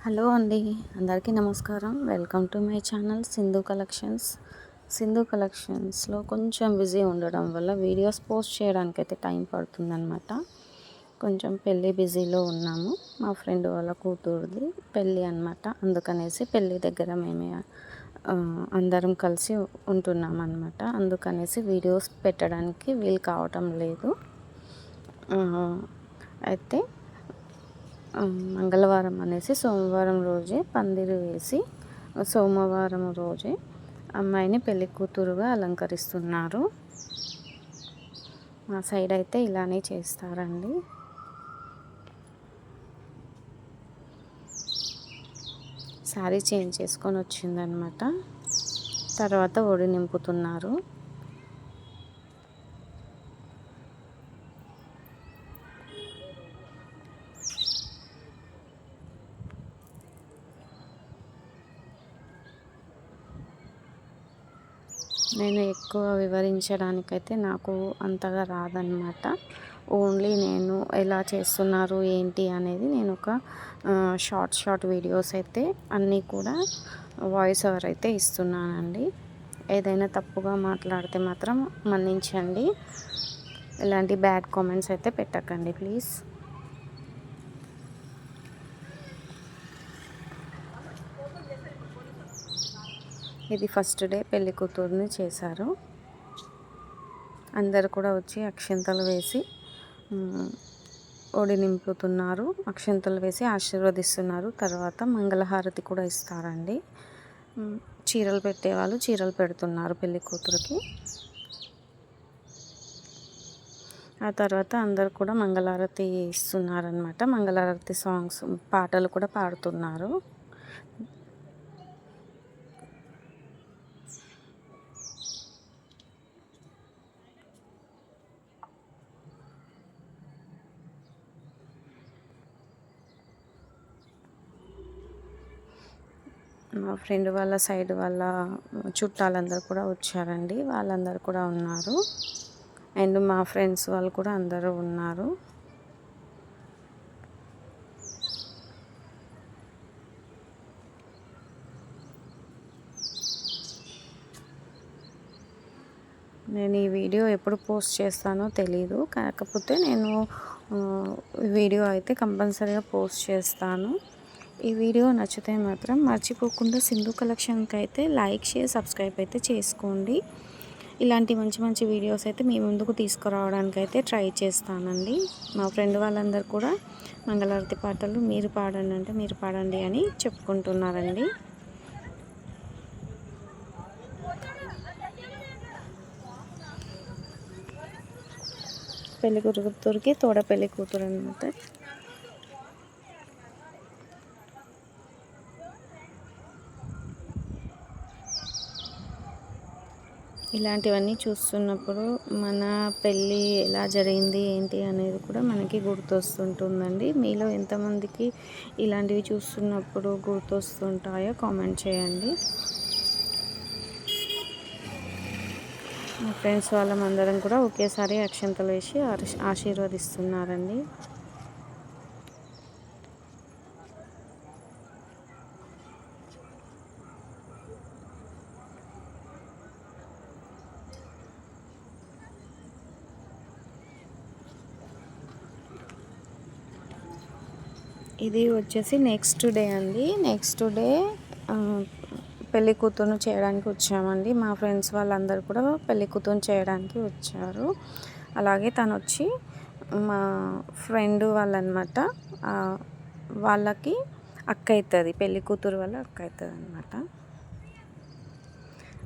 Hello అండి, అందరికీ నమస్కారం. Welcome to my channel Sindhu collections. Sindhu కలెక్షన్స్లో కొంచెం బిజీ ఉండడం వల్ల వీడియోస్ పోస్ట్ చేయడానికైతే టైం పడుతుందన్నమాట. కొంచెం పెళ్ళి బిజీలో ఉన్నాము. మా ఫ్రెండ్ వాళ్ళ కూతురుది పెళ్ళి అనమాట. అందుకనేసి పెళ్ళి దగ్గర మేమే అందరం కలిసి ఉంటున్నాం అనమాట. అందుకనేసి వీడియోస్ పెట్టడానికి వీలు కావటం లేదు. అయితే మంగళవారం అనేసి సోమవారం రోజే పందిరి వేసి సోమవారం రోజే అమ్మాయిని పెళ్లి కూతురుగా అలంకరిస్తున్నారు. మా సైడ్ అయితే ఇలానే చేస్తారండి. శారీ చేంజ్ చేసుకొని వచ్చిందనమాట. తర్వాత ఒడి నింపుతున్నారు. నేను ఎక్కువ వివరించడానికైతే నాకు అంతగా రాదనమాట. ఓన్లీ నేను ఎలా చేస్తున్నారు ఏంటి అనేది నేను ఒక షార్ట్ వీడియోస్ అయితే అన్నీ కూడా వాయిస్ ఓవర్ అయితే ఇస్తున్నానండి. ఏదైనా తప్పుగా మాట్లాడితే మాత్రం మన్నించండి. ఎలాంటి బ్యాడ్ కామెంట్స్ అయితే పెట్టకండి ప్లీజ్. ఇది ఫస్ట్ డే పెళ్లి కూతుర్ని చేశారు. అందరు కూడా వచ్చి అక్షింతలు వేసి ఒడి నింపుతున్నారు. అక్షింతలు వేసి ఆశీర్వదిస్తున్నారు. తర్వాత మంగళహారతి కూడా ఇస్తారండి. చీరలు పెట్టేవాళ్ళు చీరలు పెడుతున్నారు పెళ్లి కూతురికి. ఆ తర్వాత అందరు కూడా మంగళహారతి ఇస్తున్నారనమాట. మంగళహారతి సాంగ్స్ పాటలు కూడా పాడుతున్నారు. మా ఫ్రెండ్ వాళ్ళ సైడ్ వాళ్ళ చుట్టాలందరూ కూడా వచ్చారండి. వాళ్ళందరూ కూడా ఉన్నారు. అండ్ మా ఫ్రెండ్స్ వాళ్ళు కూడా అందరూ ఉన్నారు. నేను ఈ వీడియో ఎప్పుడు పోస్ట్ చేస్తానో తెలీదు. కాకపోతే నేను వీడియో అయితే కంపల్సరీగా పోస్ట్ చేస్తాను. ఈ వీడియో నచ్చితే మాత్రం మర్చిపోకుండా సింధు కలెక్షన్కి అయితే లైక్ షేర్ సబ్స్క్రైబ్ అయితే చేసుకోండి. ఇలాంటి మంచి మంచి వీడియోస్ అయితే మీ ముందుకు తీసుకురావడానికి అయితే ట్రై చేస్తానండి. మా ఫ్రెండ్ వాళ్ళందరూ కూడా మంగళారతి పాటలు మీరు పాడండి అంటే మీరు పాడండి అని చెప్పుకుంటున్నారండి. పెళ్లి కూతురికి తోడ పెళ్లి కూతురు అనమాట. ఇలాంటివన్నీ చూస్తున్నప్పుడు మన పెళ్ళి ఎలా జరిగింది ఏంటి అనేది కూడా మనకి గుర్తొస్తుంటుందండి. మీలో ఎంతమందికి ఇలాంటివి చూస్తున్నప్పుడు గుర్తొస్తుంటాయో కామెంట్ చేయండి. మా ఫ్రెండ్స్ వాళ్ళందరం కూడా ఒకేసారి అక్షంతలు వేసి ఆశీర్వదిస్తున్నారండి. ఇది వచ్చేసి నెక్స్ట్ డే అండి. నెక్స్ట్ డే పెళ్లి కూతురును చేయడానికి వచ్చామండి. మా ఫ్రెండ్స్ వాళ్ళందరూ కూడా పెళ్లి కూతురును చేయడానికి వచ్చారు. అలాగే తను వచ్చి మా ఫ్రెండ్ వాళ్ళనమాట. వాళ్ళకి అక్క అవుతుంది, పెళ్లి కూతురు వాళ్ళ అక్క అవుతుంది అనమాట.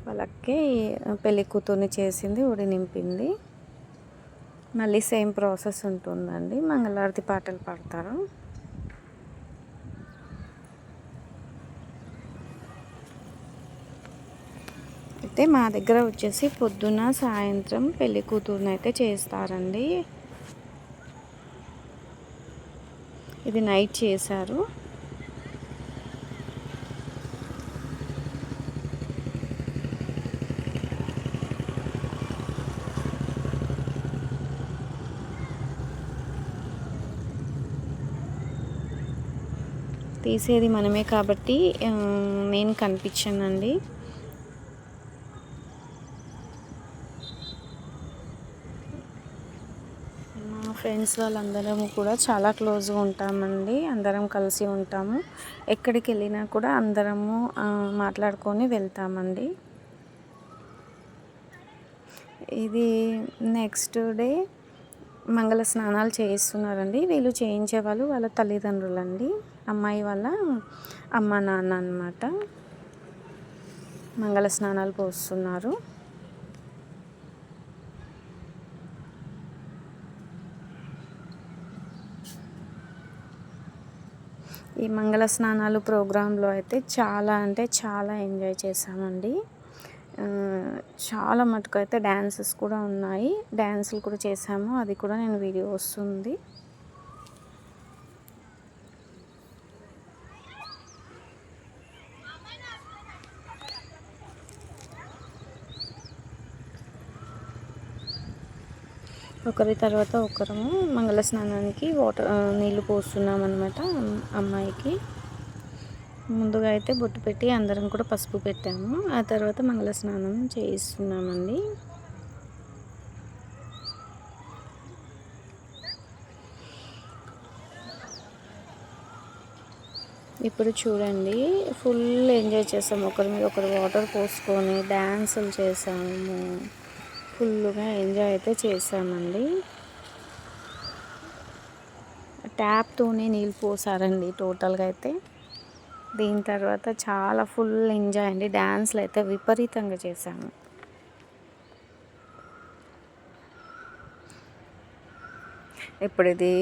వాళ్ళకి పెళ్లి కూతుర్ని చేసింది, ఒడి నింపింది. మళ్ళీ సేమ్ ప్రాసెస్ ఉంటుందండి. మంగళారతి పాటలు పాడతారు. అయితే మా దగ్గర వచ్చేసి పొద్దున సాయంత్రం పెళ్లి కూతురుని అయితే చేస్తారండి. ఇది నైట్ చేశారు. తీసేది మనమే కాబట్టి నేను కనిపించానండి. మా ఫ్రెండ్స్ వాళ్ళందరం కూడా చాలా క్లోజ్గా ఉంటామండి. అందరం కలిసి ఉంటాము. ఎక్కడికి వెళ్ళినా కూడా అందరము మాట్లాడుకొని వెళ్తామండి. ఇది నెక్స్ట్ డే మంగళ స్నానాలు చేయిస్తున్నారండి. వీళ్ళు చేయించే వాళ్ళు వాళ్ళ తల్లిదండ్రులండి, అమ్మాయి వాళ్ళ అమ్మ నాన్న అన్నమాట. మంగళ స్నానాలు పోస్తున్నారు. ఈ మంగళ స్నానాలు ప్రోగ్రాంలో అయితే చాలా అంటే చాలా ఎంజాయ్ చేశామండి. చాలా మటుకు అయితే డ్యాన్సెస్ కూడా ఉన్నాయి. డ్యాన్సులు కూడా చేసాము. అది కూడా నేను వీడియో వస్తుంది. ఒకరి తర్వాత ఒకరము మంగళ స్నానానికి నీళ్ళు పోస్తున్నాం అన్నమాట. అమ్మాయికి ముందుగా అయితే బొట్టు పెట్టి అందరం కూడా పసుపు పెట్టాము. ఆ తర్వాత మంగళ స్నానం చేయిస్తున్నామండి. ఇప్పుడు చూడండి, ఫుల్ ఎంజాయ్ చేసాము. ఒకరి మీద ఒకరు వాటర్ పోసుకొని డ్యాన్సులు చేసాము. ఫుల్గా ఎంజాయ్ అయితే చేసామండి. ట్యాప్తోనే నీళ్ళు పోసారండి టోటల్గా అయితే. దీని తర్వాత చాలా ఫుల్ ఎంజాయ్ అండి. డ్యాన్స్లు అయితే విపరీతంగా చేసాము. ఇప్పుడు ఇది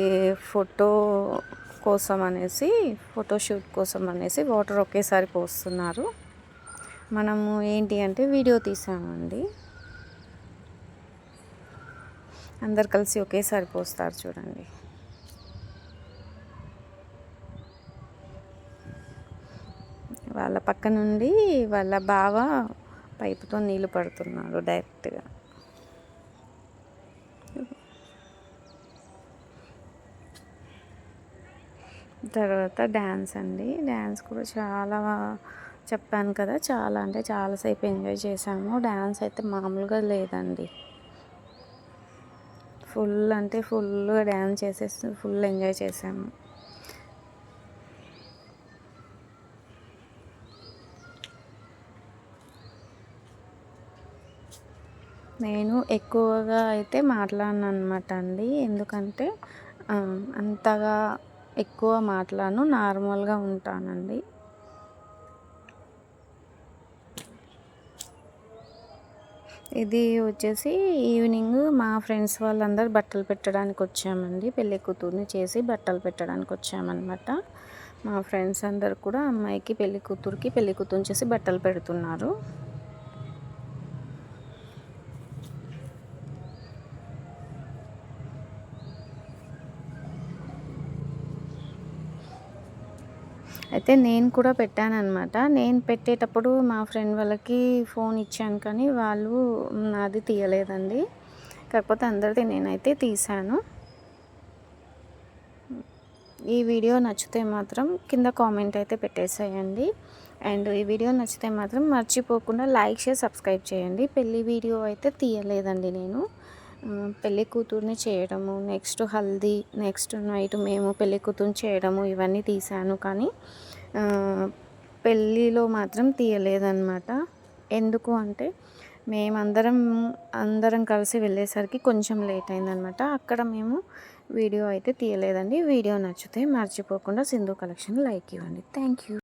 ఫోటోషూట్ కోసం అనేసి వాటర్ ఒకేసారి పోస్తున్నారు. మనము ఏంటి అంటే వీడియో తీసామండి. అందరు కలిసి ఒకేసారి పోస్తారు చూడండి. వాళ్ళ పక్క నుండి వాళ్ళ బావ పైపుతో నీళ్ళు పడుతున్నారు డైరెక్ట్గా. తర్వాత డ్యాన్స్ అండి. డ్యాన్స్ కూడా చాలా చెప్పాను కదా, చాలా అంటే చాలాసేపు ఎంజాయ్ చేసాము. డ్యాన్స్ అయితే మామూలుగా లేదండి. ఫుల్ అంటే ఫుల్గా డ్యాన్స్ చేసేసి ఫుల్ ఎంజాయ్ చేసాము. నేను ఎక్కువగా అయితే మాట్లాడను అనమాట అండి. ఎందుకంటే అంతగా ఎక్కువ మాట్లాడను, నార్మల్గా ఉంటానండి. ఇది వచ్చేసి ఈవినింగ్ మా ఫ్రెండ్స్ వాళ్ళందరూ బట్టలు పెట్టడానికి వచ్చామండి. పెళ్ళి కూతుర్ని చేసి బట్టలు పెట్టడానికి వచ్చామన్నమాట. మా ఫ్రెండ్స్ అందరు కూడా అమ్మాయికి పెళ్ళి కూతురుని చేసి బట్టలు పెడుతున్నారు. అయితే నేను కూడా పెట్టానన్నమాట. నేను పెట్టేటప్పుడు మా ఫ్రెండ్ వాళ్ళకి ఫోన్ ఇచ్చాను, కానీ వాళ్ళు నాది తీయలేదండి. కాకపోతే అందరిది నేనైతే తీశాను. ఈ వీడియో నచ్చితే మాత్రం కింద కామెంట్ అయితే పెట్టేసేయండి. అండ్ ఈ వీడియో నచ్చితే మాత్రం మర్చిపోకుండా లైక్, షేర్, సబ్స్క్రైబ్ చేయండి. పెళ్ళి వీడియో అయితే తీయలేదండి నేను. పెళ్ళి కూతుర్ని చేయడము, నెక్స్ట్ హల్దీ, నెక్స్ట్ నైట్ మేము పెళ్ళి కూతుర్ని చేయడము ఇవన్నీ తీసాను, కానీ పెళ్ళిలో మాత్రం తీయలేదన్నమాట. ఎందుకు అంటే అందరం కలిసి వెళ్ళేసరికి కొంచెం లేట్ అయిందనమాట. అక్కడ మేము వీడియో అయితే తీయలేదండి. వీడియో నచ్చితే మర్చిపోకుండా సింధు కలెక్షన్ లైక్ ఇవ్వండి. Thank you.